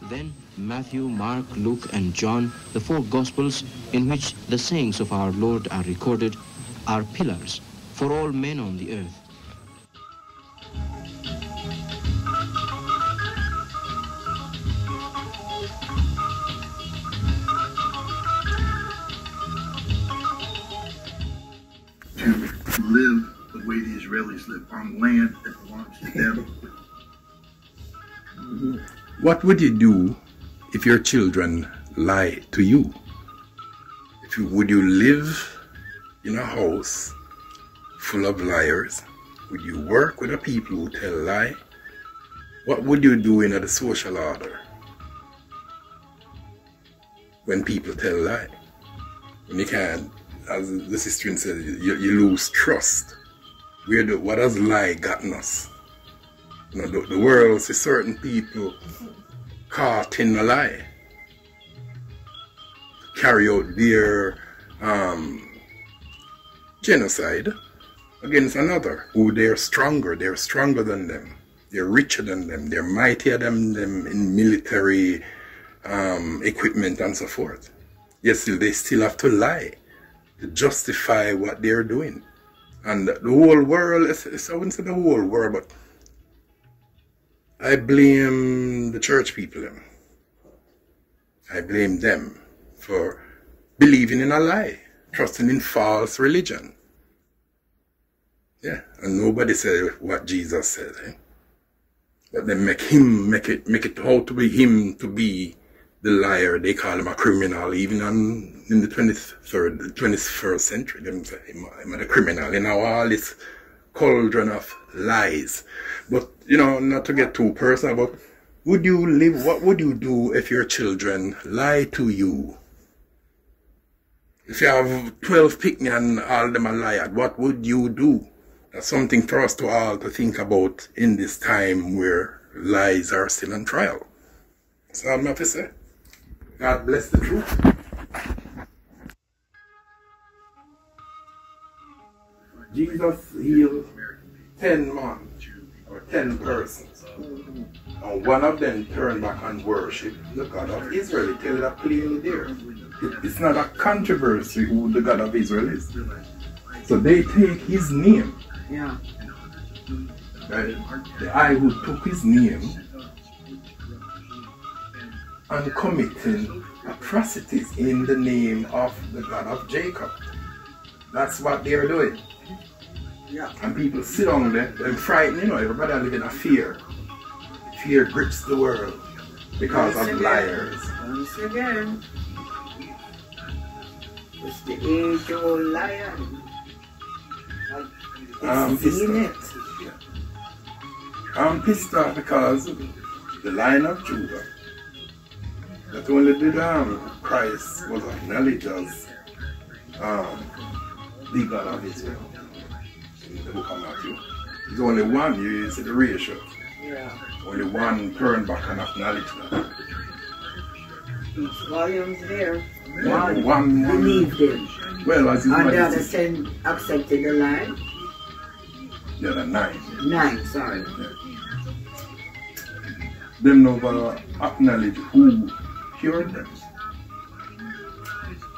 Then Matthew, Mark, Luke, and John, the four Gospels in which the sayings of our Lord are recorded, are pillars for all men on the earth. To live the way the Israelis live on land that belongs to them. What would you do if your children lie to you? Would you live in a house full of liars? Would you work with the people who tell lie? What would you do in the social order when people tell lie? When you can't, as the sister said, you lose trust. What has lie gotten us? You know, the world sees certain people caught in a lie, carry out their genocide against another, who they're stronger than them, they're richer than them, they're mightier than them in military equipment and so forth. Yes, they still have to lie to justify what they're doing. And the whole world, I wouldn't say the whole world, but I blame the church people. I blame them for believing in a lie, trusting in false religion. Yeah, and nobody said what Jesus said. But they make it out to be him to be the liar. They call him a criminal, even in the 21st century. They say I'm a criminal. You know, all this cauldron of lies. But, you know, not to get too personal, but what would you do if your children lie to you? If you have 12 picnic and all of them are liars, what would you do? That's something for us to all to think about in this time where lies are still on trial. That's all I have to say. God bless the truth. Jesus healed 10 men or 10 persons, and one of them turned back and worshipped the God of Israel. Tell that plainly there. It's not a controversy who the God of Israel is. So they take his name. Yeah. The I who took his name and committing atrocities in the name of the God of Jacob. That's what they're doing. Yeah. And people sit down there and frightened, you know, everybody live in a fear. Fear grips the world because of liars. Once again, it's the age-old liar. I'm pissed off because the Lion of Judah, not only did Christ was acknowledged as the God of Israel in the book of Matthew. There's only one, you see the ratio. Yeah. Only one turned back and acknowledged that. Each volume's there. One believed him. Well, as you and the know, other 10 accepted the lie. The other 9. 9, sorry. Yeah. They never acknowledge who cured them.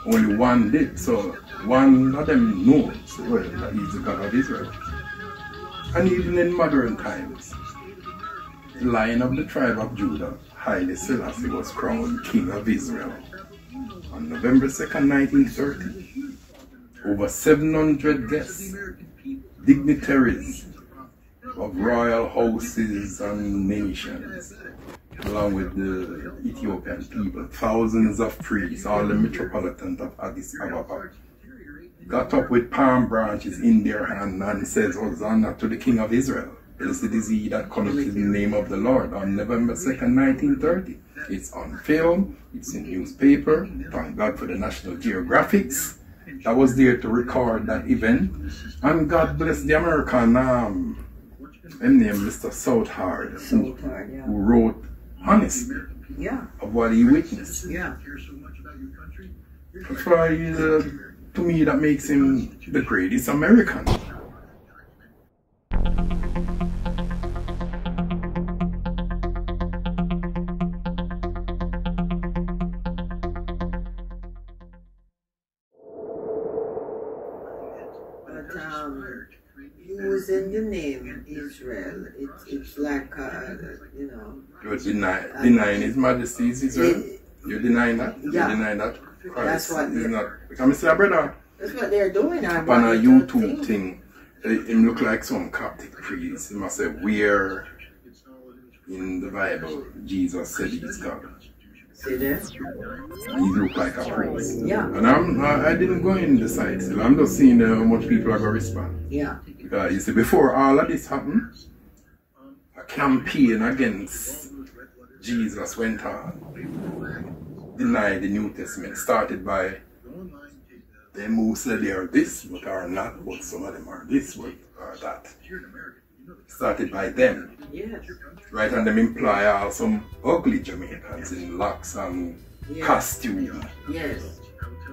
Only one did, so one of them knows well that he's the God of Israel. And even in modern times, the Lion of the tribe of Judah, Haile Selassie, was crowned King of Israel on November 2nd, 1930. Over 700 guests, dignitaries of royal houses and nations along with the Ethiopian people, thousands of priests, all the metropolitans of Addis Ababa, got up with palm branches in their hand and says, Hosanna to the King of Israel. Blessed is he that cometh in the name of the Lord, on November 2nd, 1930. It's on film, it's in newspaper. Thank God for the National Geographics that was there to record that event. And God bless the American named Mr. Southard, who wrote honestly of what he witnessed. That's why, to me, that makes him the greatest American. Using the name Israel, it's like, you know. You're denying His Majesty's Israel? You're denying that? Yeah. You're denying that? Christ That's what is not. Because I say, brother, that's what they're doing. on a YouTube thing, him look like some Coptic priest. He must say, where in the Bible Jesus said he's God? See there? He look like a priest. Yeah. And I didn't go in the site still. I'm just seeing how much people are going to respond. Yeah. Because you see, before all of this happened, a campaign against Jesus went on. Denied the New Testament. Started by them who said they are this, but are not, but some of them are this, but are that. Started by them. Yes. Right, and them imply some ugly Jamaicans in locks and costume. Yes.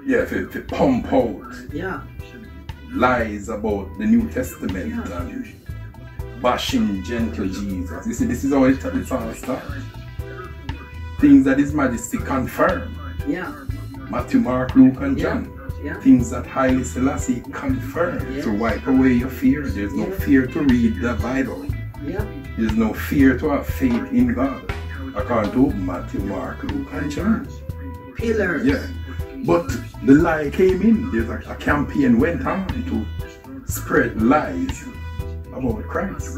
Yeah, to pump out Yeah. lies about the New Testament and bashing gentle Jesus. You see, this is how it's all started. Things that His Majesty confirmed. Yeah. Matthew, Mark, Luke, and John. Yeah. Things that Haile Selassie confirmed to wipe away your fear. There's no fear to read the Bible. Yeah. There's no fear to have faith in God. According to Matthew, Mark, Luke, and John. Pillars. Yeah. But the lie came in. There's a campaign went on to spread lies about Christ.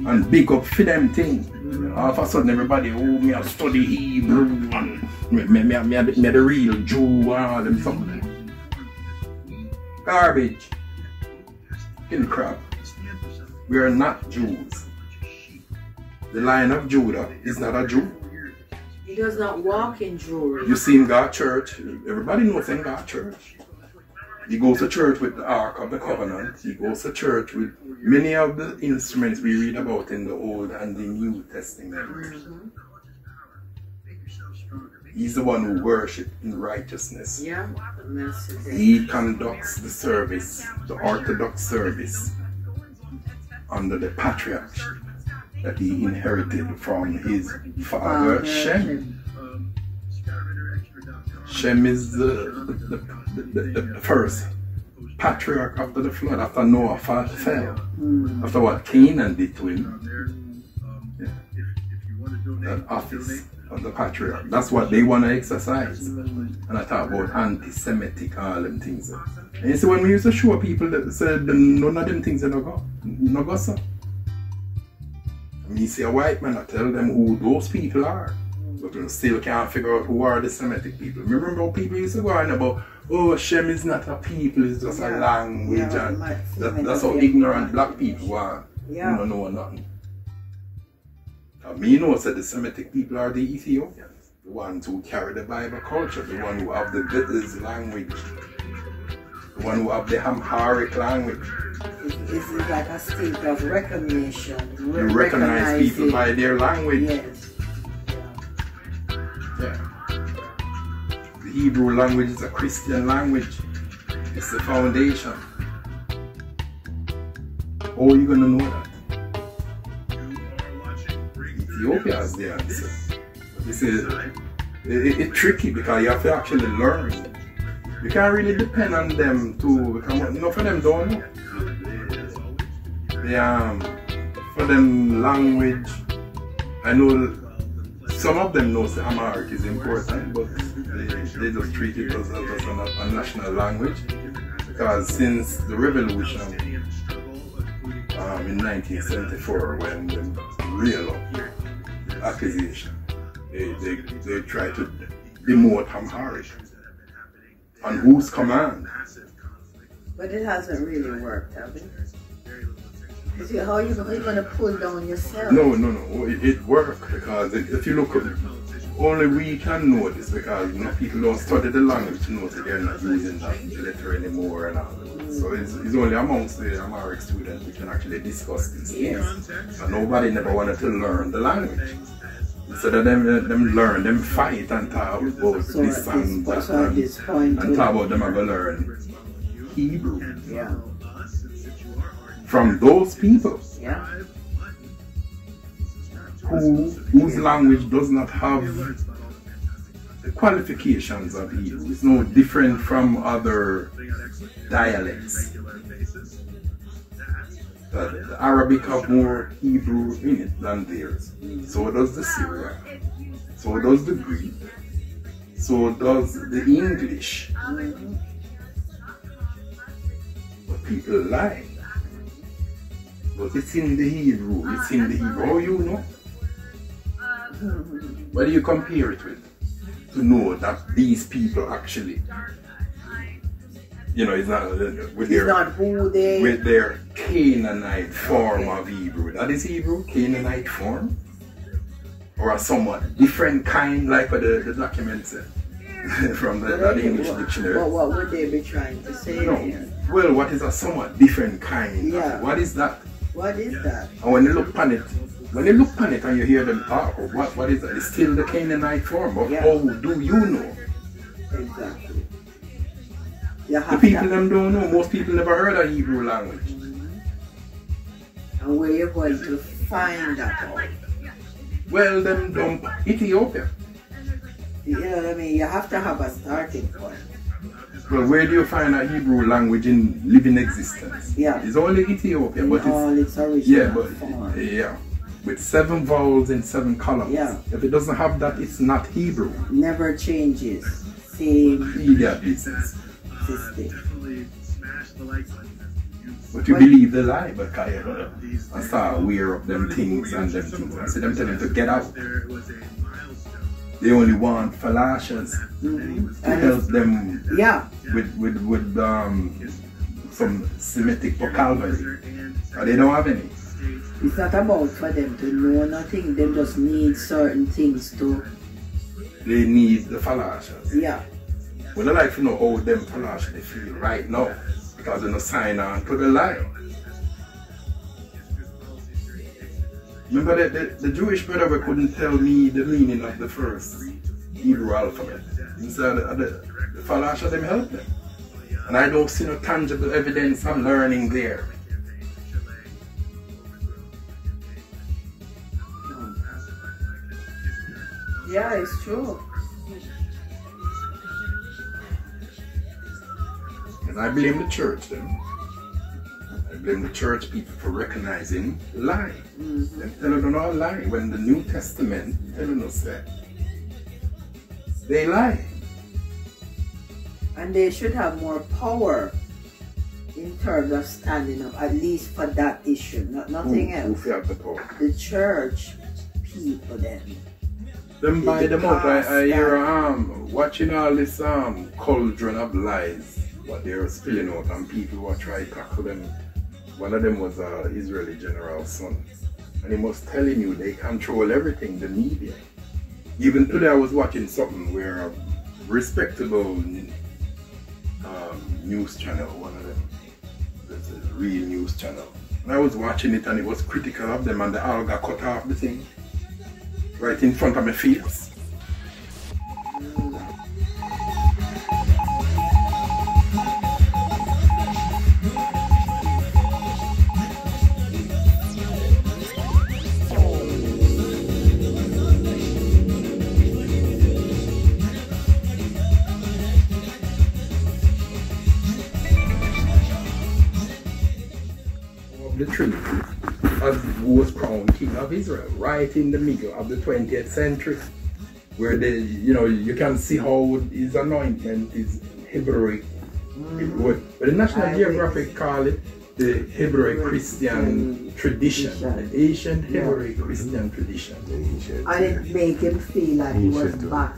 And big up for them things. All of a sudden everybody, me I study Hebrew and me the real Jew and all them something. Garbage. In crap. We are not Jews. The Lion of Judah is not a Jew. He does not walk in jewelry. You see in God's church, everybody knows in God's church. He goes to church with the Ark of the Covenant. He goes to church with many of the instruments we read about in the Old and the New Testament. He's the one who worships in righteousness. Yeah. He conducts the service, the Orthodox service, under the patriarch that he inherited from his father Shem. Shem is the first patriarch after the flood, after Noah fell, after what Canaan did to him. Yeah. That office of the patriarch. That's what they want to exercise. And I talk about anti-Semitic, all them things. And you see, when we used to show people that said none of them things they don't go. No go, sir. And you see a white man, I tell them who those people are. But we still can't figure out who are the Semitic people. Remember how people used to go on about, oh, Shem is not a people, it's just a language. And that's how ignorant black people are. Yeah. You don't know nothing. Me know that the Semitic people are the Ethiopians, the ones who carry the Bible culture, the ones who have the Getters language, the ones who have the Amharic language. This is like a state of recognition. You recognize people by their language. Yes. Yeah. The Hebrew language is a Christian language. It's the foundation. How are you going to know that? Ethiopia is the answer. This is it's tricky because you have to actually learn. You can't really depend on them too, because enough of them don't know. For them language, I know some of them know the Amharic is important, but they just treat it as a national language, because since the revolution in 1974, when they real up accusation. They try to demote Amharic. On whose command? But it hasn't really worked, have it? See, how are you going to pull down yourself? No. It worked because if you look at it, only we can know this because people don't study the language to know that they're not using that letter anymore and all. So it's only amongst the Amharic students we can actually discuss these things. And nobody never wanted to learn the language. Instead of them learn, them fight and talk about this and that and talk about them are going to learn Hebrew. Yeah. From those people. Yeah. Whose language does not have the qualifications of Hebrew. It's no different from other dialects. The Arabic have more Hebrew in it than theirs. So does the Syriac. So does the Greek. So does the English. But people lie. But it's in the Hebrew. It's in the Hebrew. How you know? What do you compare it with? To know that these people actually, it's not with their Canaanite form of Hebrew. That is Hebrew, Canaanite form, or a somewhat different kind, like what the document said from the English dictionary. What would they be trying to say here? Well, what is a somewhat different kind? Yeah. What is that? What is that? And when you look on it, and you hear them talk, what is that? It's still the Canaanite form, but how do you know? Exactly. The people them don't know. Most people never heard of Hebrew language. And where you're going to find that out? Well, them dump Ethiopia. You know what I mean? You have to have a starting point. Well, where do you find a Hebrew language in living existence? Yeah. It's only Ethiopia, but its original form. Yeah. With 7 vowels in 7 columns. Yeah. If it doesn't have that, it's not Hebrew. Never changes. Same. Idiot business. System. But you believe the lie, but I start aware of them things and them things. I see them telling them to get out. They only want falashas to help them with some Semitic vocabulary. But they don't have any. It's not about for them to know nothing, they just need certain things to... They need the falashas. Yeah. Well, I like to know how them falashas they feel right now, because they don't sign on to the lie. Remember the Jewish brother couldn't tell me the meaning of the first Hebrew alphabet. Instead, the falasha them help them. And I don't see no tangible evidence of learning there. Yeah, it's true. And I blame the church then. I blame the church people for recognizing lie. They're telling them all lie when the New Testament telling us that they lie. And they should have more power in terms of standing up, at least for that issue, nothing else. Who have the power? The church people then. Them buy them out. I hear watching all this Cauldron of Lies, what they're spilling out, and people who are trying to tackle them. One of them was an Israeli general's son. And he was telling you they control everything, the media. Even today I was watching something where a respectable news channel, one of them, that's a real news channel. And I was watching it and it was critical of them and the all got cut off the thing. Right in front of my face. The truth who was crowned king of Israel, right in the middle of the 20th century, where you can see how his anointment is Hebrew. But the National Geographic call it the Hebraic Christian tradition, the ancient Hebraic Christian tradition. And it make him feel like he was back.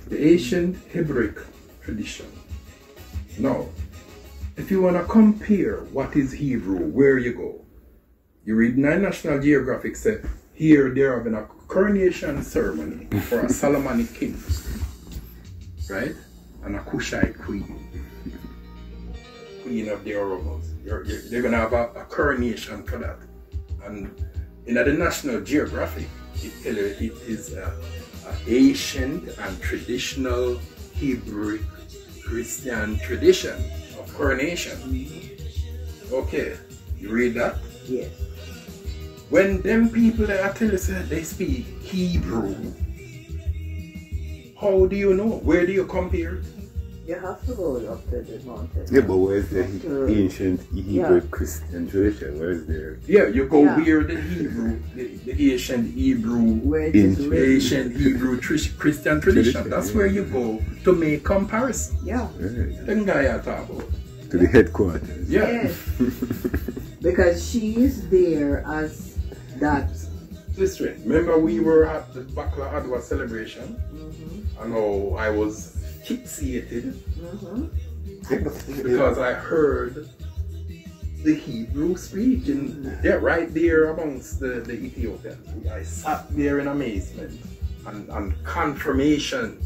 The ancient Hebraic tradition. Now, if you want to compare what is Hebrew, where you go, you read National Geographic say, here they're having a coronation ceremony for a Solomonic king, right? And a Cushite queen of the Oromos. They're going to have a coronation for that. And in the National Geographic, it is an ancient and traditional Hebrew Christian tradition of coronation. Okay, you read that? Yes. When them people that I tell you say they speak Hebrew, how do you know? Where do you compare? You have to go up to the mountain. Yeah, but where's the ancient Hebrew Christian tradition? Where's there? Yeah, you go where the Hebrew, the ancient Hebrew, ancient Hebrew Christian tradition. That's where you go to make comparison. Yeah. Right. The guy I talk about. To the headquarters. Yeah. Yes. Because she is there as that. Listen, remember we were at the Bakla Adwa celebration, and how I was fixated because I heard the Hebrew speech, and they're right there amongst the Ethiopians. I sat there in amazement and confirmation.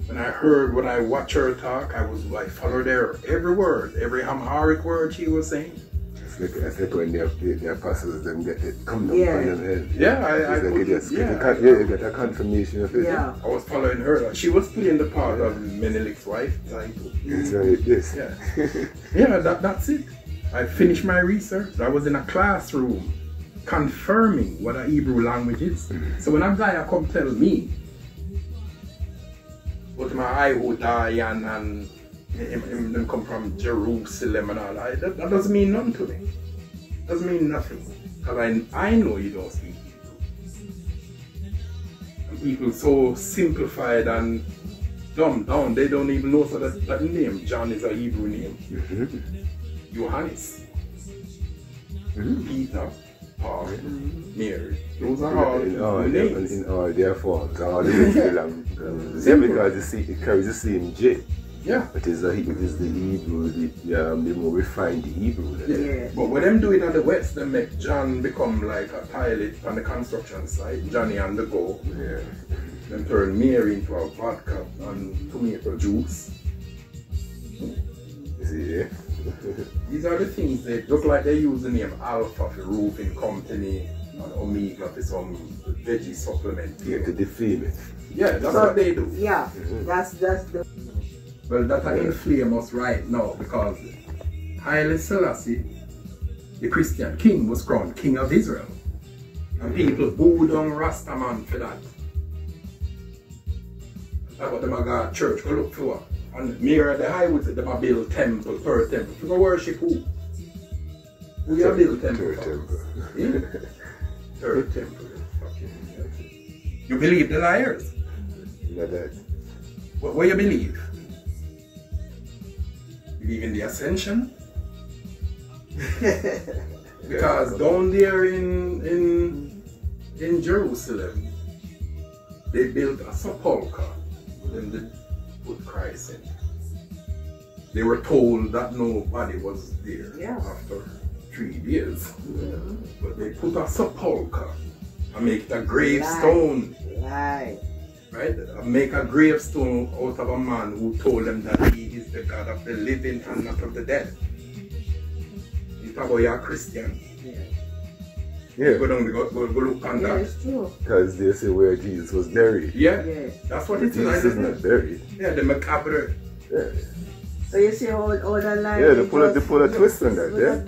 When I heard, when I watched her talk, I followed her every word, every Amharic word she was saying. It's like when the apostles them get it come down on them head. Yeah, you get a confirmation of it. Yeah. I was following her. She was playing the part of Menelik's wife. That's right, yes. Yeah, yeah, that's it. I finished my research. I was in a classroom confirming what a Hebrew language is. So when a guy come tell me, what my eye would die and them come from Jerusalem and all that doesn't mean nothing to me. Doesn't mean nothing. Because I know you don't speak Hebrew. And people so simplified and dumbed down, they don't even know so that name, John, is a Hebrew name. Johannes, Peter, Paul, Mary. Those are all names. In all their forms, all the because it carries the same J. Yeah. It is the Hebrew, the more refined Hebrew. Yeah. But when them do it in the West, they make John become like a pilot on the construction site, Johnny on the go. Yeah. Then turn Mary into a vodka and tomato juice. See, yeah. These are the things they just like they use the name Alpha for roofing company and Omega for some veggie supplement. Yeah, to defame it. Yeah, that's what they do. Yeah, that's the. Well, that inflame us right now because Haile Selassie, the Christian king, was crowned King of Israel. And people booed on Rastaman for that. That's what the God church go look for. And near the highway, they build temple, third temple. To go worship who? Who you build temple for? Yeah? Third temple. Okay. You believe the liars? Not that. What you believe? Believe in the ascension? Because down there in Jerusalem, they built a sepulchre. Then they put Christ in. They were told that nobody was there after 3 days. But they put a sepulchre and make it a gravestone. Right. Right? Make a gravestone out of a man who told them that he is the God of the living and not of the dead. You talk about you're a Christian. Yeah. Go down, go look on that. It's true. Because they say where Jesus was buried. Yeah. Yeah. That's what it is. Jesus is not buried. Yeah, the macabre. Yeah. So you see all that line. Yeah, they pull a twist on that, yeah.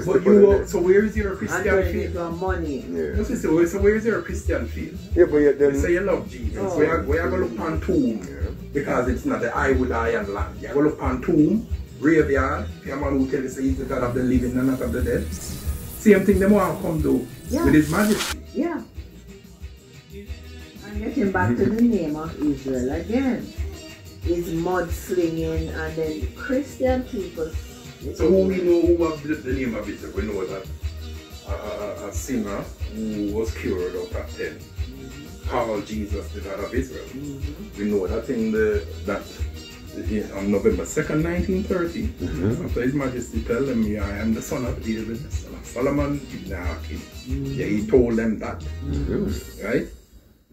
But you, so where is your Christian and faith? got money. Yeah. So where is your Christian faith? Yeah, but yet then. You say you love Jesus. We are going to look on tomb. Because it's not the I would die and land. You are going to look on tomb, graveyard. Your man who tell you say he's the God of the living and not of the dead. Same thing they want to come do with his majesty. Yeah. And getting back to the name of Israel again. is mudslinging, and then Christian people. So who we know who was the name of it? We know that a sinner who was cured out of 10 called Jesus the God of Israel. We know that on November 2nd, 1930, after His Majesty told them, "Yeah, I am the son of David, the son of Solomon, Ibn Hakim." Yeah, he told them that, right?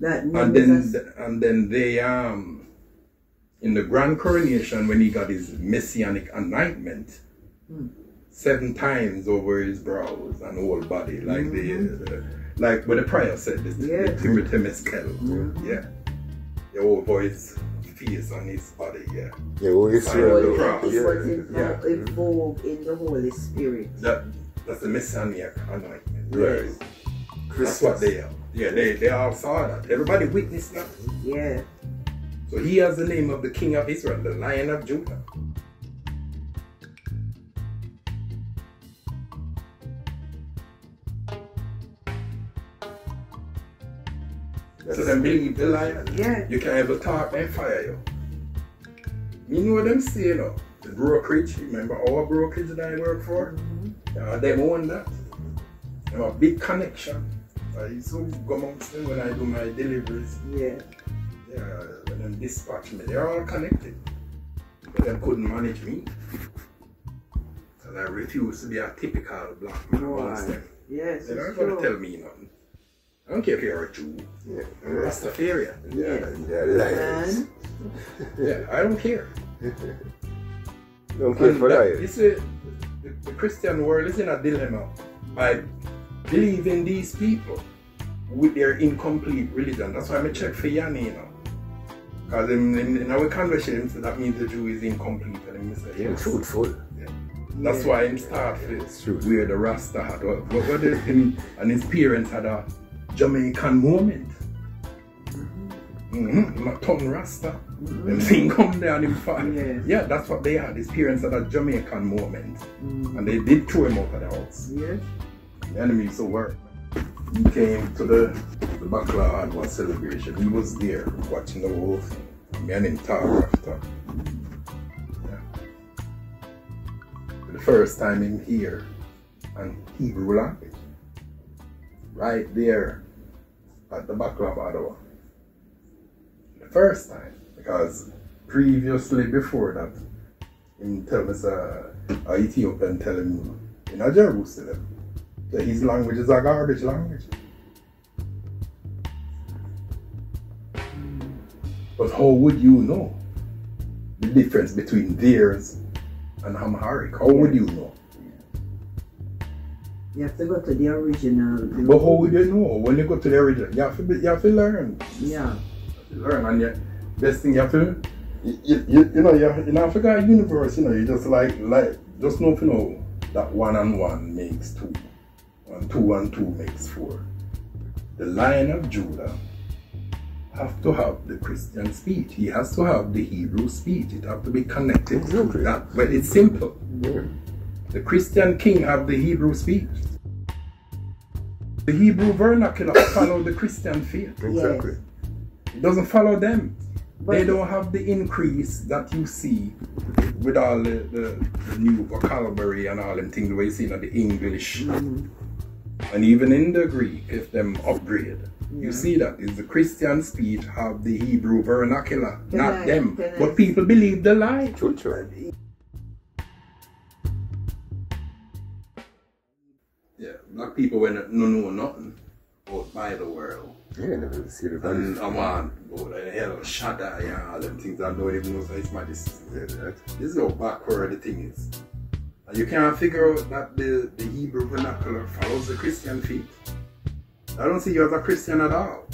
And then they in the grand coronation, when he got his messianic anointment, 7 times over his brows and whole body, like like what the prior said, the Timothy Mescal, the whole voice, face on his body, was involved in the Holy Spirit. That's the messianic anointment, right? That's what they are. Yeah, they all saw that. Everybody witnessed that. Yeah. So he has the name of the King of Israel, the Lion of Judah. So them believe the lion. Yeah. You can't ever talk and fire you. You know what them say, you know? The brokerage, remember our brokerage that I work for? Them own that. They have a big connection. I used to go amongst them when I do my deliveries. Yeah. Yeah, when them dispatch me, they're all connected. But they couldn't manage me. Because I refuse to be a typical black man amongst them. Yes. They're not going to tell me nothing. I don't care if you're a Jew. I'm a Rastafarian. Yeah, I don't care. Don't care for that. You see, the Christian world is in a dilemma by believing these people with their incomplete religion. That's why I check for Yanni, you know. Because in our conversation, that means the Jew is incomplete. And he say, yes. Truthful. Yeah. That's why him start with where the Rasta had. What is him and his parents had a Jamaican moment. Him a tongue Rasta. Them thing come there and him fall. Yeah, that's what they had. His parents had a Jamaican moment. And they did throw him out of the house. Yes. The enemy so worried. He came to the backyard was celebration. He was there watching the whole thing. Me and him talk after. For the first time in here and Hebrew language. Right there at the backyard door. The first time. Because previously before that, him tell me a Ethiopian tell him in a Jerusalem. His language is a garbage language. But how would you know the difference between theirs and Amharic? How would you know? You have to go to the original. But how would you know when you go to the original? You have to learn. Yeah. Learn, and the best thing you have to, you know, in Africa universe, you know, you just just know if you know that 1 and 1 makes 2. And 2 and 2 makes 4. The Lion of Judah have to have the Christian speech. He has to have the Hebrew speech. It have to be connected to that. But it's simple. The Christian king have the Hebrew speech. The Hebrew vernacular follow the Christian faith. Exactly. It doesn't follow them. But they don't have the increase that you see with all the new vocabulary and all them things the way you see in the English. And even in the Greek, if them upgrade, you see that is the Christian speech have the Hebrew vernacular, not them. But people believe the lie. True. Yeah, black people when know nothing about by the world. Yeah, never see the And I want the hell Shaddai and all them things I don't even know His Majesty. This is how backward the thing is. And you can't figure out that the Hebrew vernacular follows the Christian faith. I don't see you as a Christian at all.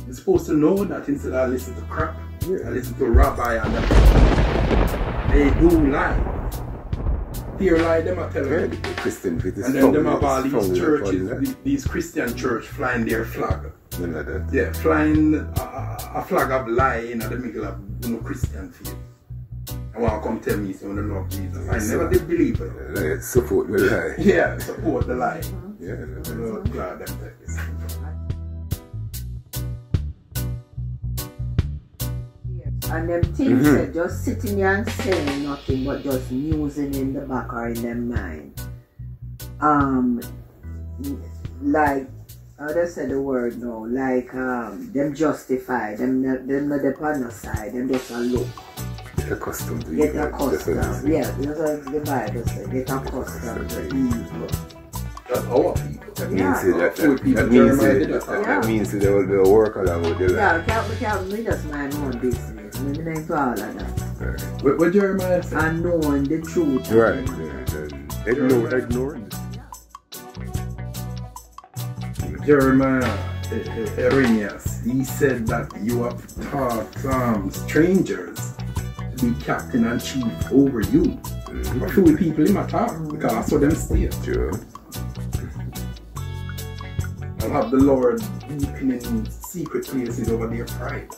You're supposed to know that instead of listen to crap. I listen to rabbi and them. They do lie. Here lie them are telling you. The Christian faith is and then them have all these churches, these Christian church flying their flag. Like that. Yeah, flying a flag of lie in the middle of Christian faith. I want to come tell me you don't love Jesus. I never did believe it. Support the lie. Yeah, support the lie. Yeah, glad them take this. And them things that just sitting there and saying nothing but just musing in the back or in their mind. Like, how do I say the word now? Like, them justify, them not the side, them just a look. Get accustomed to Get accustomed. Yeah, that's what the Bible says. Get accustomed to evil. That's our people. That means that they'll work along with the life. Yeah, we just mind our own business. We don't into all of that. Right. What Jeremiah said? And knowing the truth. Right. Ignoring. Jeremiah Erinius, he said that you have taught strangers to be captain and chief over you. But few people in my talk, because that's what them stay. Sure. I'll have the Lord weeping in secret places over their pride.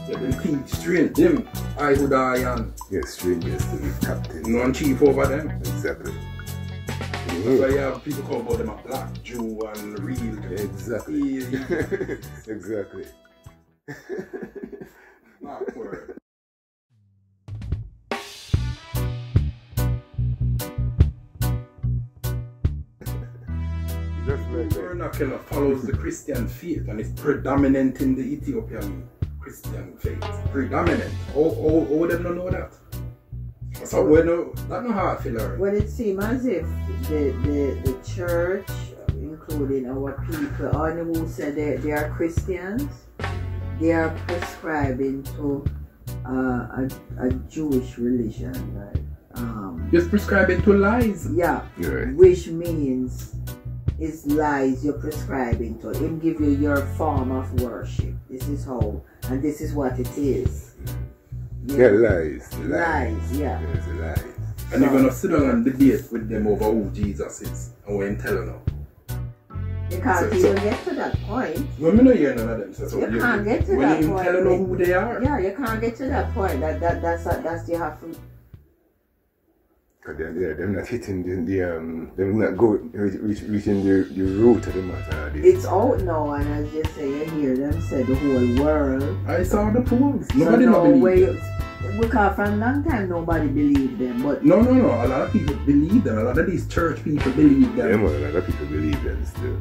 Let them teach straight them, I would I am. Yes, strangers to be captain. No one chief over them. Exactly. That's why you have people call about them a black Jew and real. Exactly. Exactly. Awkward. Vernacular follows the Christian faith and is predominant in the Ethiopian Christian faith. Predominant. All them don't know that. So that's not hard to learn. Well, it seems as if the church, including our people, all the who say they are Christians, they are prescribing to a Jewish religion, right? Just prescribing to lies. Yeah, right. Which means it's lies you're prescribing to. Him give you your form of worship. This is how, and this is what it is. Yeah, lies. Lies, yeah. Yes, lies. And you're gonna sit down and debate with them over who Jesus is and what him telling them. You can't even get to that point. Well, me not hear none of them. So you can't get to that when point. you telling them who they are. Yeah, you can't get to that point. That's you have to. Because they're not hitting they're not reaching the root of the matter. It's out now, and as you say, you hear them say the whole world. I saw the polls. Nobody not believe them. Because for a long time nobody believed them, but no. A lot of people believe them. A lot of these church people believe them. Yeah, a lot of people believe them still.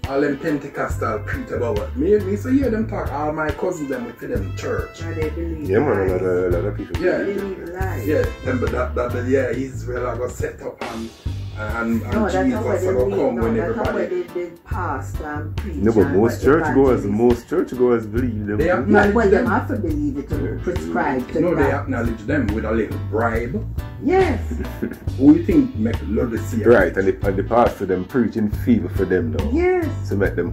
All them Pentecostal preach about what me so hear them talk. All my cousins them with them church. yeah, they believe. Yeah, man, lies. a lot of people Yeah. Believe lies. Yeah, remember that Israel are gonna set up and No, that's not what Jesus they are gonna believe. come No, when that's not what everybody. they passed and preach. No, but and most what churchgoers believe them. They have Yeah, well, them. them have to believe it to prescribe to No, they that. acknowledge them with a little bribe. Yes. Who you think make Laodicea? Right, and the pastor them preaching fever for them now. Yes. So make them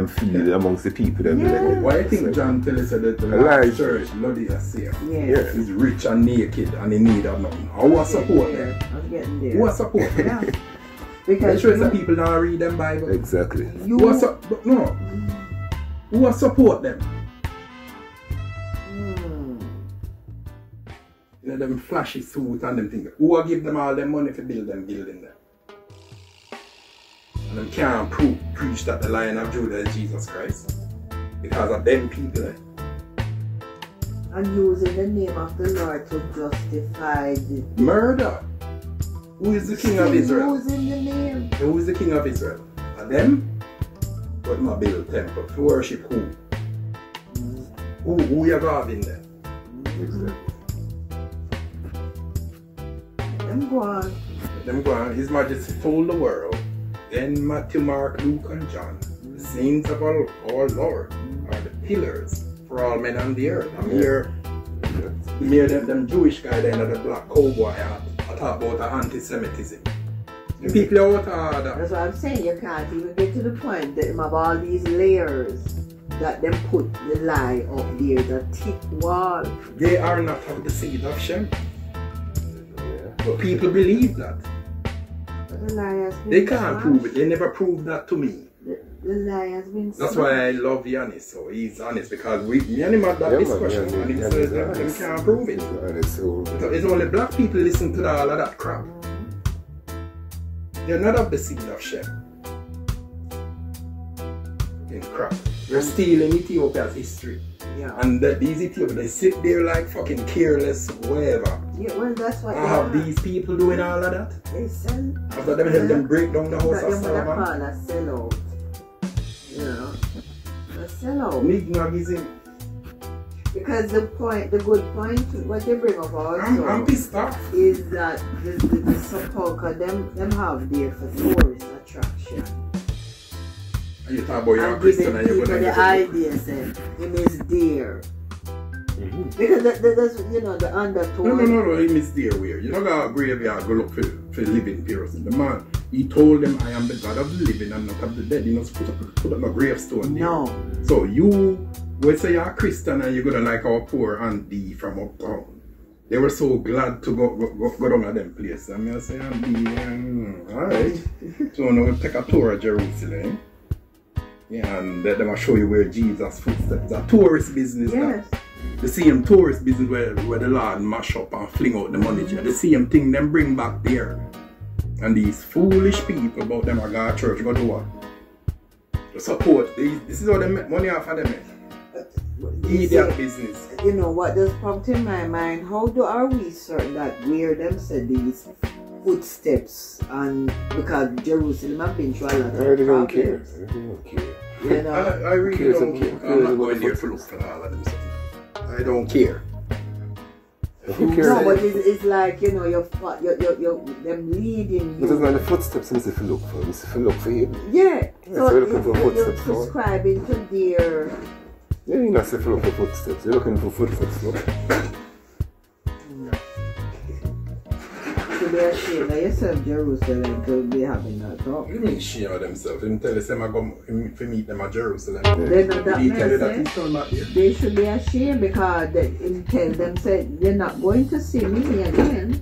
feel amongst the people. Them Yeah. Why you think John tell us that the Lie. last church, Laodicea, Yes. is rich and naked and in need of nothing? Who will support them? I was getting there. Who will support them? Yeah. They Because sure some people don't read them Bible. Exactly. Who will Who will support them? You know, them flashy suit and them things. Who will give them all them money to build them building there? And them can't preach that the Lion of Judah is Jesus Christ. Because of them people. And using the name of the Lord to justify the Murder. Who is the king of Israel? Using the name. Who is the king of Israel? And them? But not build temple. To worship who? Who you got in there? Them go on. Them go on. His Majesty told the world, then Matthew, Mark, Luke, and John, the saints of our Lord, are the pillars for all men on the earth. I'm here, them Jewish guy there in the black cowboy hat, I talk about anti-Semitism. The people out of that. That's what I'm saying. You can't even get to the point that of all these layers that them put the lie up there, the thick wall. They are not of the seed of Shem. But people believe that. But the lie has been They can't smashed. prove it. They never proved that to me. The lie has been That's smashed. why I love Yanis. So he's honest because me and him had that discussion and he says that they can't prove it. So it's only black people listen to all of that crap. They're not of the seed of Shem. In crap. You're stealing Ethiopia's history. Yeah. And these Ethiopians, they sit there like fucking careless, whatever. Yeah, well, that's what I have these people doing all of that. They sell. After them help them break down the house of That's what they Solomon. call a sellout. You know, a sellout. Nignagism. Because the good point, what they bring up also, I'm pissed off. is that the Sepulchre, them have there for tourist attraction. And you talk about you're a And Christian giving and you're people going the to idea, say, him is there. Because that's, you know, the undertone. No, he missed there where. You're not going to graveyard go look for living person. The man, he told them, I am the God of the living and not of the dead. You're not supposed to put up a gravestone there. No. So you, when say you're a Christian and you're going to like our poor auntie from uptown. They were so glad to go down to them place. And I say, auntie, alright. So now we'll take a tour of Jerusalem. Yeah, and let them show you where Jesus' footsteps. A tourist business. Yes. That. The same tourist business where the Lord mash up and fling out the money. The same thing them bring back there. And these foolish people about them are going to church, go do what? To support. This is how they make money off of them. Idiot business. You know what does prompt in my mind? How are we certain that where them said these footsteps and because Jerusalem have been through a lot of They don't care. problems. They don't care. You know? I really Cares don't about- care. cares I'm not about going there to footsteps. look for all of them. I don't care. Who cares? No, but it's like, you know, you're them leading But it's you. not the footsteps I'm to look for. It's to look for him. Yeah. so So you're looking for you're footsteps, right? prescribing to their. Yeah, you're not to look for footsteps. You're looking for footsteps. Look. To be ashamed of yourself, Jerusalem, to be having that talk. You mean shame of themselves? Him tell us him I go to meet them at Jerusalem. They're not that Did he tell you that messy. he's still not there? They should be ashamed because they tell them, say, you're not going to see me again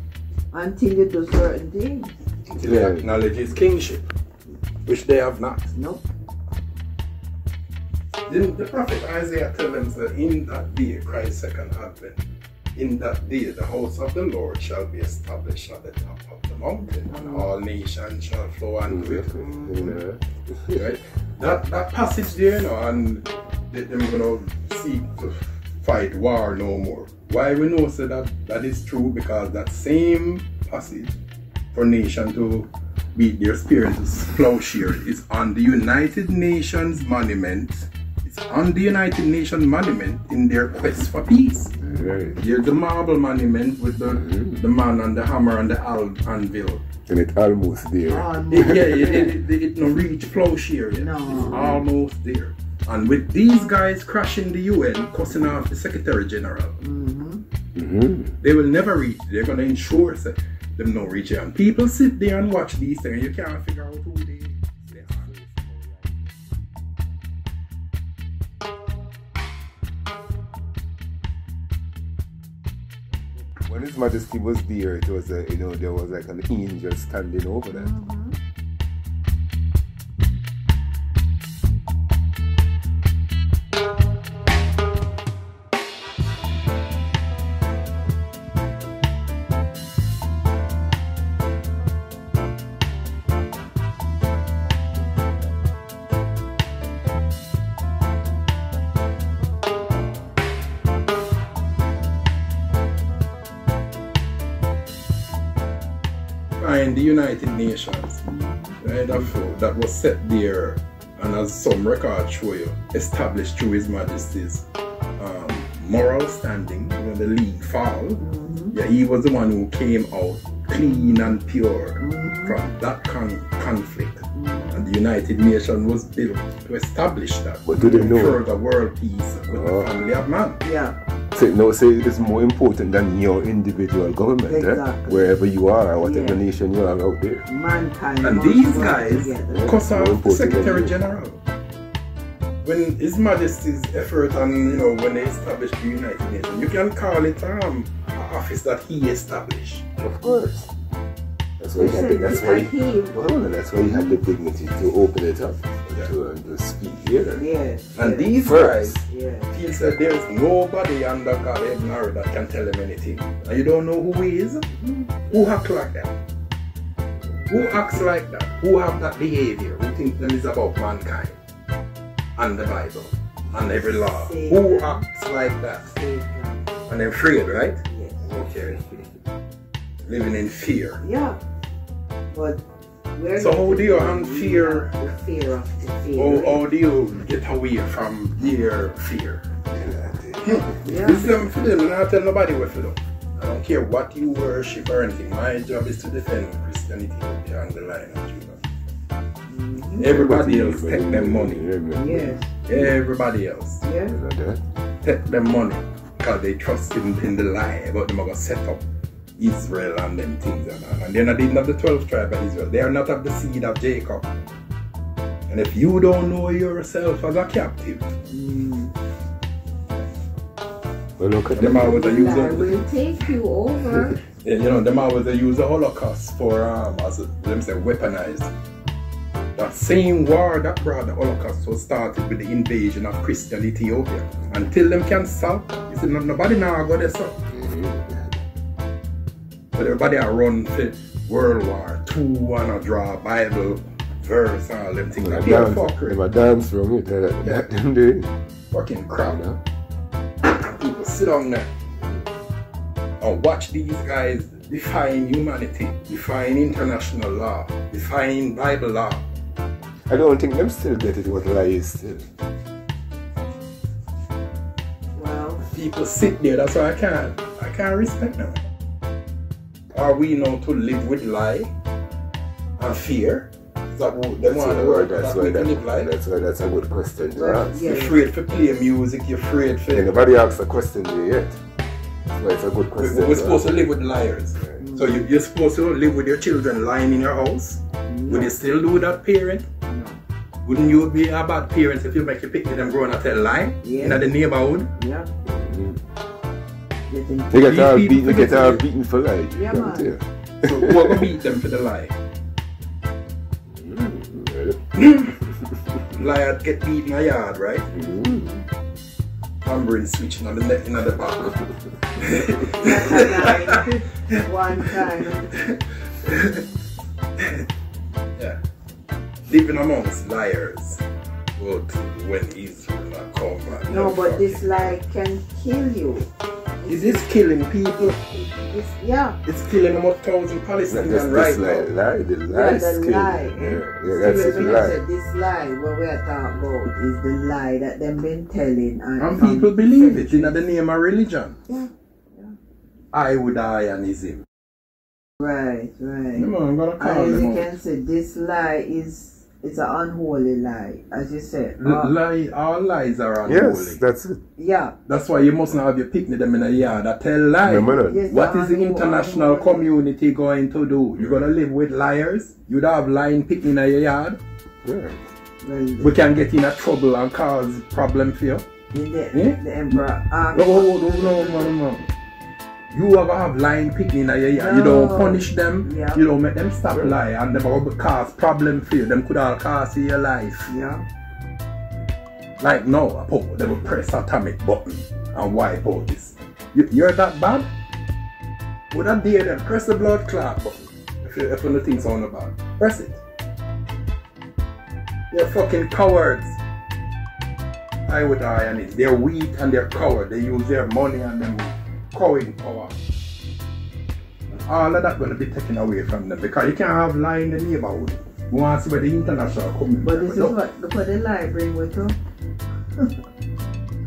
until you do certain things. Until they acknowledge his kingship, which they have not. No. Didn't the prophet Isaiah tell them that in that day, Christ's second advent, in that day the house of the Lord shall be established at the top of the mountain, and all nations shall flow unto it. Right? That passage there, you know, and them gonna seek to fight war no more. Why we know so that is true? Because that same passage for nation to beat their spirit to plowshare is on the United Nations monument. It's on the United Nations monument in their quest for peace. Right. Here's the marble monument with the man and the hammer and the anvil. And it's almost there. It no reach plowshare yet. No. It's almost there. And with these guys crashing the UN, cussing off the Secretary General, they will never reach. They're gonna ensure that them no reach it. And people sit there and watch these things. You can't figure out who they are. When His Majesty was there, it was there was like an angel standing over that. In the United Nations, right, that was set there, and as some records show you, established through His Majesty's moral standing when the league fall. Yeah, he was the one who came out clean and pure from that conflict. And the United Nations was built to establish that. But do they know? Further world peace with the family of man. Yeah. Say it is more important than your individual government, Exactly. wherever you are, whatever nation you are out there. Mankind. And must these work guys together. cuss More off the important Secretary than you. General. When His Majesty's effort and when they established the United Nations, you can call it an office that he established. Of course. That's why that's why you had the dignity to open it up to speak here. Yes. And yes. these First. guys Yes. feel that there is nobody under God heaven or earth that can tell him anything. And you don't know who he is? Who acts like that? Who acts like that? Who have that behavior? Who think them is about mankind and the Bible? and every law. Satan. Who acts like that? Satan. And they're afraid, right? Yes. Okay. Living in fear. Yeah. But where So how do you fear? The fear of the fear. How do you get away from their fear? Yeah. This is for them, and I tell nobody what to do. I don't care what you worship or anything. My job is to defend Christianity on the line of Jesus. Everybody else take them money. Yes. Everybody else Yes. take them money because they trust in the lie about them are going to set up Israel and them things and all. And they're not even of the 12th tribe of Israel. They are not of the seed of Jacob. And if you don't know yourself as a captive, well, look at them always a I user. will take you over. Yeah, you know, them always a use the Holocaust for as them say weaponized. That same war that brought the Holocaust was started with the invasion of Christian Ethiopia. Until them can stop, you see, nobody now go there, so. But everybody are run for World War II and draw Bible verse and all them things. Like dance, fuckery. them a dance from it. Them do. Fucking crap. People sit down there and watch these guys defying humanity, defying international law, defying Bible law. I don't think them still get it what lie is still. Well, People sit there, that's why I can't respect them. Are we now to live with lie and fear? Is that what they want the word That's that why we can live like? that's a good question to Well, ask. yeah. You're afraid to play music, you're afraid for... Yeah, nobody asked a question there yet. That's why it's a good question. We're supposed to live with liars. Right. So you're supposed to live with your children lying in your house? Would you still do that, parent? no. Wouldn't you be a bad parent if you make your picnic them growing up tell lie Yeah. in the neighborhood? Yeah. Getting They get all These people beaten, they get all forget- beaten for lie. Yeah, Can't man. tell. So who are gonna beat them for the lie? Liar get beat in a yard, right? Tambourine switching on the neck in the back. one time. Yeah. Living amongst liars. But when Israel not come back. No, but this lie can kill you. Is this killing people? Yeah. It's killing about 1,000 Not Palestinians just right this lie, now. lie, the lie Yeah, is the killing. lie. Yeah, that's it, When I lie. said this lie, what we are talking about is the lie that they've been telling. And people believe it in the name of religion. Yeah. I would die and is him. Right, right. Come on, I'm gonna call As them you out. can say, this lie is an unholy lie, as you said. Lie, all lies are unholy. Yes, that's it. Yeah. That's why you must not have your picnic them in a yard that tell lies. Remember that? Yes, What is the unholy. international community going to do? You're gonna live with liars? You'd have lying picnic in your yard? Yeah. Well, We can get in a trouble and cause problem for you. the emperor asked. No. You ever have lying picnic in your yard? You don't punish them. Yeah. You don't make them stop lie, and them will cause problem for you. Them could all cause your life. Yeah. Like no, they will press atomic button and wipe out this. You're that bad? Would I dare them? Press the blood clot button. If you think sound about. Press it. They're fucking cowards. I would die on it. They're weak and they're coward. They use their money and them cowing power. All of that going to be taken away from them because you can't have lie in the neighborhood. You want to see where the international community. But this is what the lie bring with you.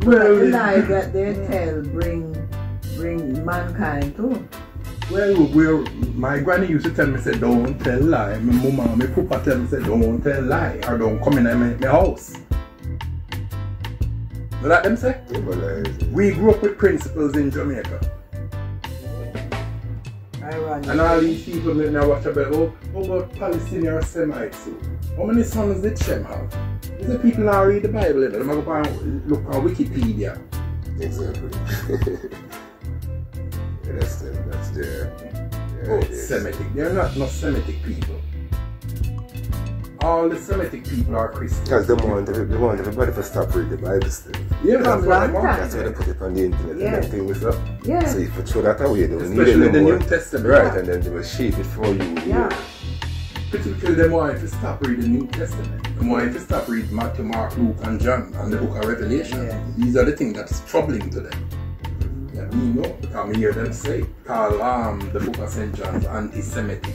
Well, The lie that they tell bring mankind too. Well, my granny used to tell me, say, don't tell lie. My mama, my papa tell me, say, don't tell lie or don't come in my house. You like them say? Yeah, but lie. We grew up with principles in Jamaica. Ironic. And all these people that now watch about, oh, about Palestinian or Semites. How many sons did Shem have? These are people now read the Bible, they go and look on Wikipedia. Exactly. Yeah, that's there. Yeah, Oh, it is. Semitic. They're not Semitic people. All the Semitic people are Christians. Because they want everybody to stop reading the Bible still. Yeah, that's From what long they want. time. That's why they put it on the internet Yeah. and everything was up. Yeah. So if you throw that away, they will need Especially it the no New more. Testament. Right, and then they will shape it for you. Yeah. Particularly them want to stop reading the New Testament. I want you to stop reading Matthew, Mark, Luke, and John, and the book of Revelation. Yeah. These are the things that's troubling to them. Yeah, me know, because I hear them say, call the book of St. John's anti-Semitic.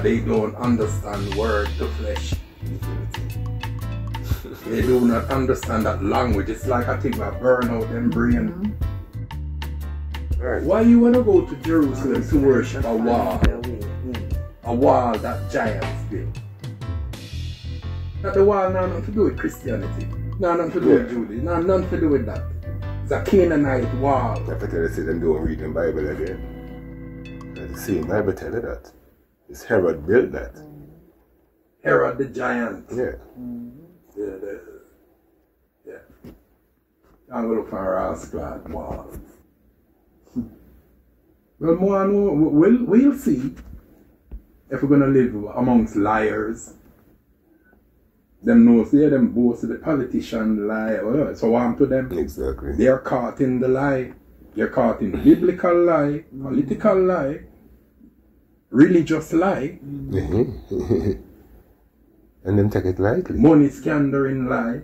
They don't understand word to flesh. They do not understand that language. It's like a thing that burn out them brain. Right. Why you want to go to Jerusalem to worship a wall? A wall that giants built. That the wall now nothing to do with Christianity. No, nothing to do with Judaism. No, nothing to do with that. It's a Canaanite wall. I tell you, say them don't read the Bible again. The same Bible tell you that. It's Herod built that. Herod the giant. Yeah. Yeah. I'm going to look for a rascal wall. Well, more and more, we'll see if we're going to live amongst liars. Them knows, yeah, them boast the politician lie. Well, so on to them. Exactly. They are caught in the lie. They're caught in biblical lie, political lie, religious lie, and then take it lightly. money squandering lie.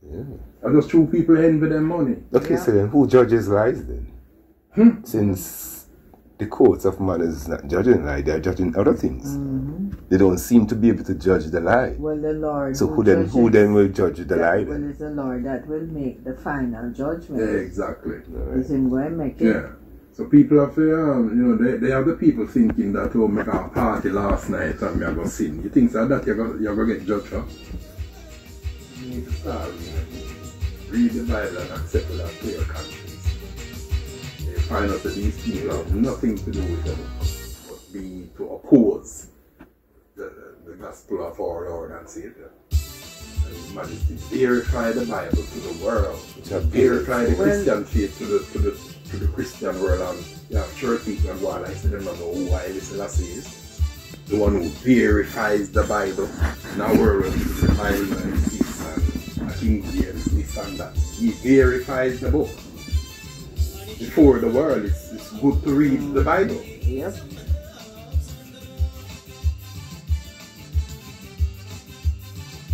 Yeah. And those two people envy their money. Okay, so then who judges lies then? Since the courts of man is not judging lie, they are judging other things. They don't seem to be able to judge the lie. Well, the Lord. So who then will judge the lie Well, then? it's the Lord that will make the final judgment. Yeah, exactly. He's him going to make it. Yeah. So people have, they have the people thinking that, oh, make a party last night and me I go sin. You think so that you're going to get judged for? You need to start read the Bible and accept it as clear conscience. You find out that these people have nothing to do with them but be to oppose the gospel of our Lord and Savior. And His Majesty verify the Bible to the world. Verify the Christian faith to the Christian world, and you have church people and go on like say them not know who Haile Selassie is. The one who verifies the Bible in our world where people say Bible exists and King James this and that. He verifies the book. Before the world, it's good to read the Bible. Yep.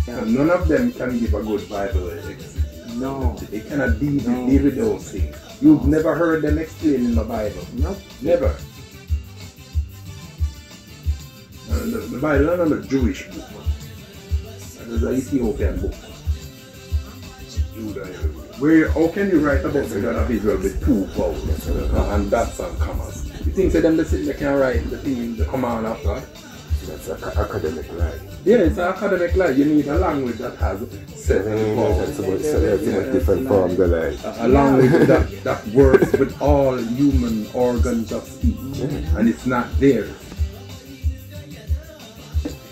And none of them can give a good Bible exegesis. No. They cannot deal with those things. You've never heard them explain in the Bible. Nope. Never. The Bible is not a Jewish book. It's an Ethiopian book. How can you write about the God of Israel with two vowels and dots and commas? You think that them they can write the command of God? That's an academic lie. Yeah, it's an academic lie. You need a language that has seven vowels. That's a different form of the lie. A language that works with all human organs of speech. And it's not theirs.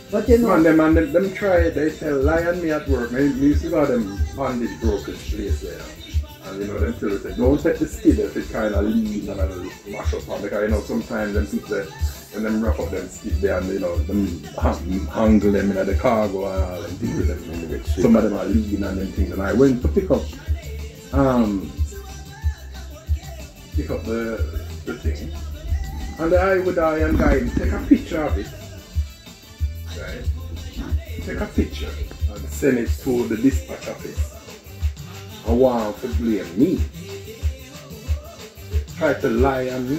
But you know, Man, them try, they tell lie on me at work. I used to go to them bandage brokerage place there. And them tell us, don't take the skid if it kind of lean and mash up. Because sometimes them people, when them wrap up them skid there and them angle them in the cargo and all them things with them. Some of them are lean and them things. And I went to pick up the thing. And the eye would eye and guide take a picture of it. Right? Take a picture and send it to the dispatch office. I want to blame me. Try to lie on me.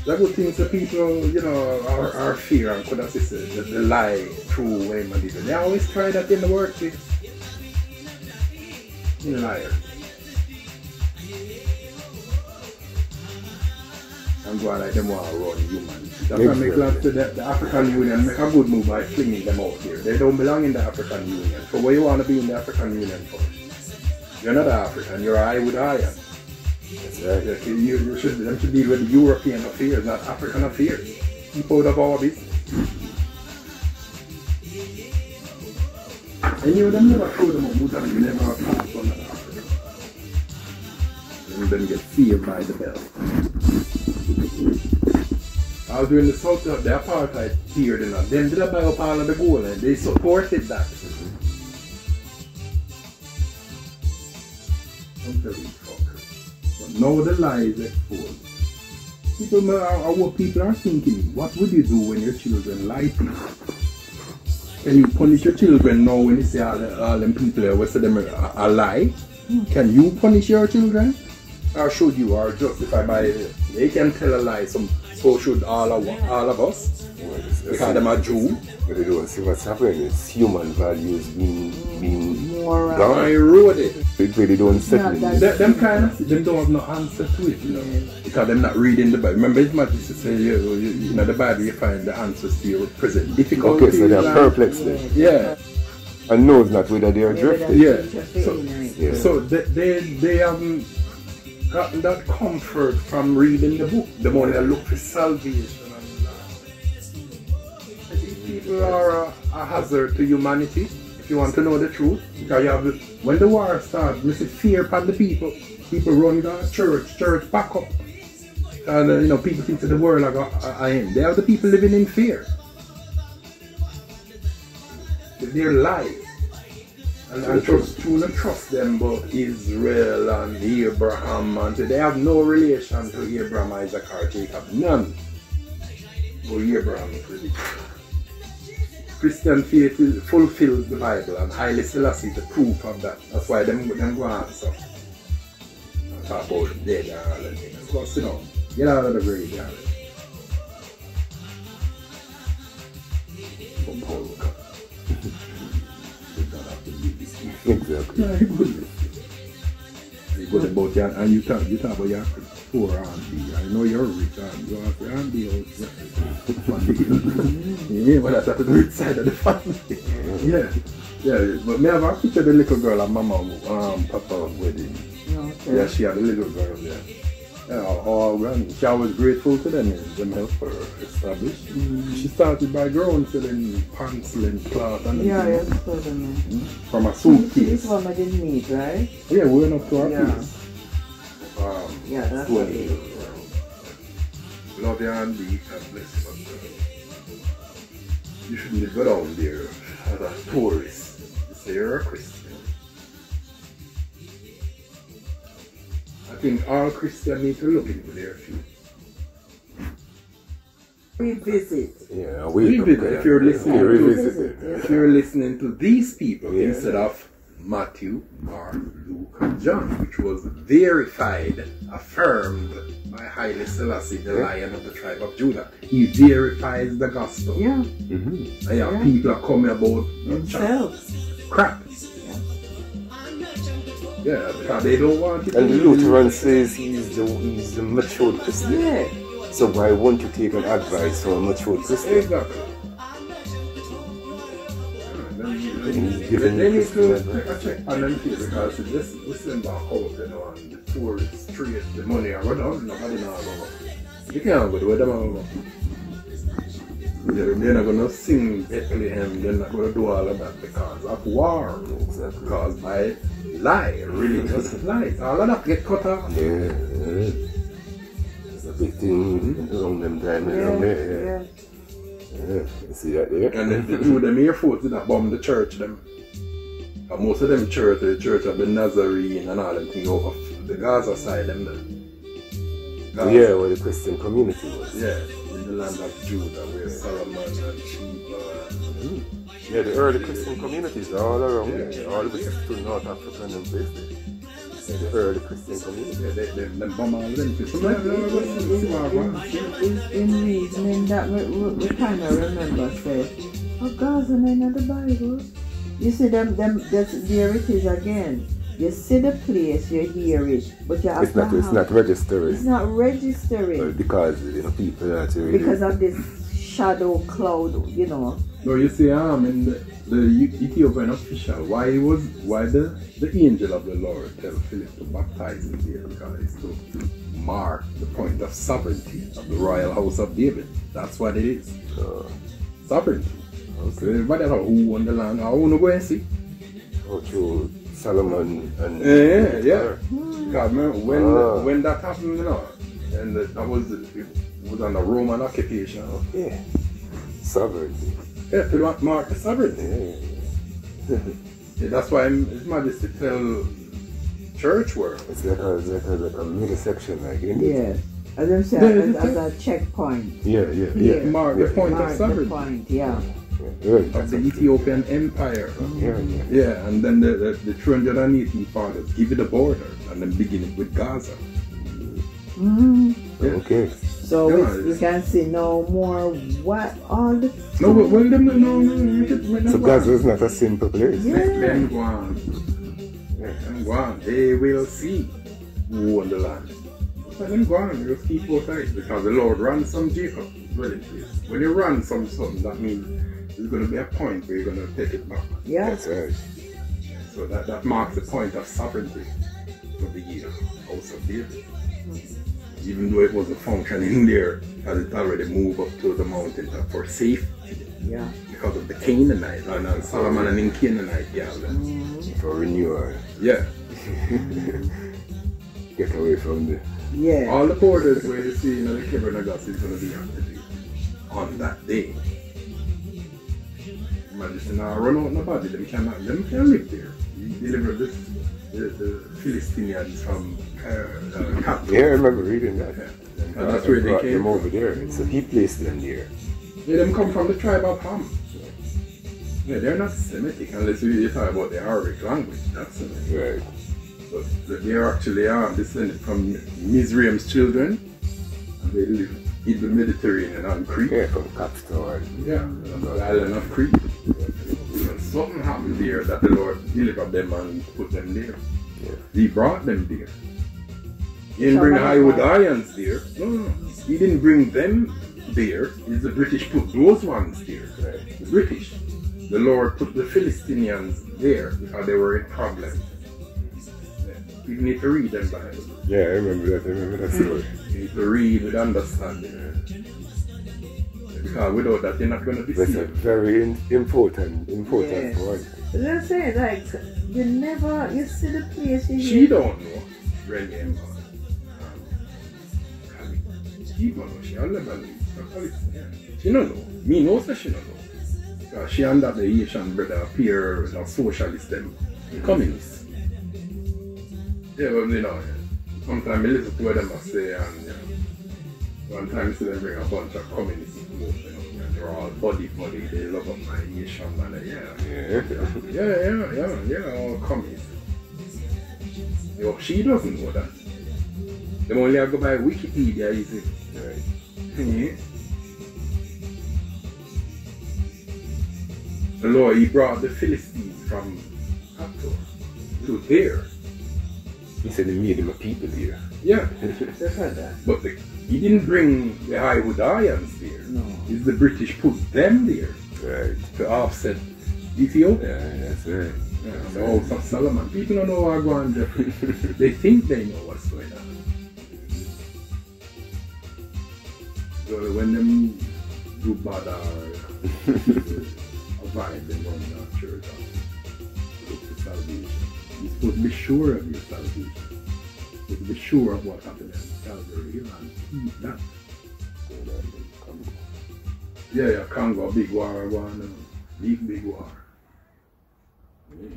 The good things that people, are fear and could assist the lie through when man did it. They always try that in the workplace. Liar. And go on like them want to run human. That's why I'm glad to the African Union make a good move by flinging them out here. They don't belong in the African Union. So what you want to be in the African Union for? You're not African, you're I with iron. That's right. You should deal with European affairs, not African affairs. Keep out of our business. And them never throw them on Buddha, you never pass on Africa. And then get saved by the bell. I was doing the South of the apartheid period, them did buy up all of the gold and they supported that. But now the lie is exposed. What people are thinking, what would you do when your children lie to you? Can you punish your children now when you say all them people who say them a lie? Can you punish your children? Or should you? Or justify by they can tell a lie, so should all of us? Because them a Jew. But they don't see what's happening. It's human values being Moral. gone. Eroded. They don't settle in. Them kind of them don't have no answer to it, you know. Because them not reading the Bible. Remember, it's much to say you know the Bible you find the answers to your present difficulties. Okay, so they are perplexed then. Yeah. And knows not whether they are drifting. Yeah. So they haven't gotten that comfort from reading the book. The more they look for salvation. These people are a hazard to humanity, if you want to know the truth. Because you have when the war starts, you see fear upon the people. People run the church back up. And you know, people think to the world like I am. They are the people living in fear. Their lives. And trust them, but Israel and Abraham, and they have no relation to Abraham, Isaac, or Jacob. None. But Abraham is really. Christian faith fulfills the Bible, and Haile Selassie is the proof of that. That's why them go on so. And talk about the dead and all that things. But sit down. Get out of the graveyard. Exactly. You go about your, and you talk about your poor auntie. I know you're rich and you have your auntie out. Yeah, but that's at the rich side of the family. Yeah. But me have a picture of the little girl at Mama Papa's wedding. Okay. Yeah, she had a little girl there. Yeah, she was grateful to them help her establish. She started by growing selling pencil cloth and from a suitcase. This one I didn't meet, right? Yeah, we went up to our place. That's okay. Love you and be God bless you. You shouldn't go down there as a tourist. You say you're a Christian. I think all Christians need to look into their future. Revisit. Yeah, revisit. If you're listening if you're listening to these people instead of Matthew, Mark, Luke, and John, which was verified, affirmed by Haile Selassie, the Lion of the tribe of Judah. He verifies the gospel. Yeah. And people are coming about themselves. Crap. Yeah, because they don't want it. And the Lutheran says he's the matured Christian. Yeah. So why won't you take an advice from a matured Christian? Exactly. They need to take a check on them too, because this send back out, you know, and the tourists trade the money or whatever, nobody knows about it. You can't go to where them are going. They're not going to sing Bethlehem, they're not going to do all of that because of war. Exactly. Caused by lie, religious lies. All of that get cut off. Yeah. It's a big thing around them time around there. Yeah, you see that there? And the Jew, them Air Force did not bomb the church, them. And most of them the church of the Nazarene and all them things over the Gaza side, them. Yeah, where the Christian community was. Yeah, in the land of Judah, where Solomon and Sheba. Yeah, the early Christian communities are all around there. All the way to North Africa and them places. Yeah, the early Christian community. Yeah, they bomb all them people. In reasoning that we kind of remember say, oh God's name in the Bible. You see there it is again. You see the place, you hear it, but you have it's not registering. It's not registering. Well, because people are really because of this shadow cloud, you know. No, you see, in the Ethiopian official, why the angel of the Lord tell Philip to baptize him there, because it's to mark the point of sovereignty of the royal house of David. That's what it is. Sovereignty. Okay. So everybody who won the land, I want to go and see. Oh, true. Solomon and yeah. Because when that happened, you know, and it was under Roman occupation. Okay. Sovereignty. Yeah, to mark the sovereignty. Yeah, that's why His Majesty tell church world. It's like a middle section, like in it. As I'm saying, as a checkpoint. Yeah. Mark the point of sovereignty. The point, yeah. of the Ethiopian Empire. Yeah, and then the 318 fathers give it a border and then begin it with Gaza. Yeah. Okay. So we can see no more what all the No, but well, no. So Gaza is not a simple place. Them go on. They will see who won the land. Let them go on, just keep both sides, because the Lord ransomed Jacob. When you ransom something, that means there's going to be a point where you're going to take it back. Yeah. That's right. So that marks the point of sovereignty for the house of David. Even though it was a function in there, as it already moved up to the mountain top for safety. Yeah. Because of the Canaanite and Solomon and in Canaanite, yeah. For renewal. Yeah. Get away from the... Yeah. All the borders where you see the Cavern of God is going to be activated on that day. Imagine now run out nobody, them can't live there. You deliver the Philistines from captive. Yeah, I remember reading that. And that's where they came them from. over there. So he placed them there. Yeah, them come from the tribe of Ham. Yeah, they're not Semitic unless you talk about the Arabic language. That's Semitic. Right. But they actually are descended from Mizraim's children, and they live in the Mediterranean and Crete. Yeah, from Capstone. Yeah, the island of Crete. And something happened there that the Lord delivered them and put them there. Yeah. He brought them there. He didn't bring the Iodians there. No. He didn't bring them there. It's the British put those ones there. Right. The British. The Lord put the Philistines there because they were in problems. You need to read them Bible. Yeah, I remember that story. You need to read with understanding. Because without that, you're not going to be That's saved. a very important Yes. point. Let's say, like, you see the place you She don't know. Rennie and she don't know. She only believes. She don't know. Me knows that she don't know. Because she and that the Asian brother appear the socialist them. The communists. Yeah, but you know, sometimes I listen to what them say, and one time I see them bring a bunch of communists to move, and they're all body, they love up my nation, and yeah, all communists. Yo, she doesn't know that. They only have to go by Wikipedia, you see. Right. Yeah. The Lord, he brought the Philistines from Hathor to there. He said he made him a people here. Yeah. Just heard that. But he didn't bring the Iodians there. No. It's the British put them there Right. to offset Ethiopia. Yeah, that's right. Yeah, the house of Solomon. People don't know what going on there. They think they know what's going on. So when them do bad or avoid them on the church, look for salvation. You're supposed to be sure of your salvation. You're supposed to be sure of what happened in Calvary Hill and keep that. Yeah, Congo, big war going, big war.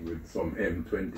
With some M23.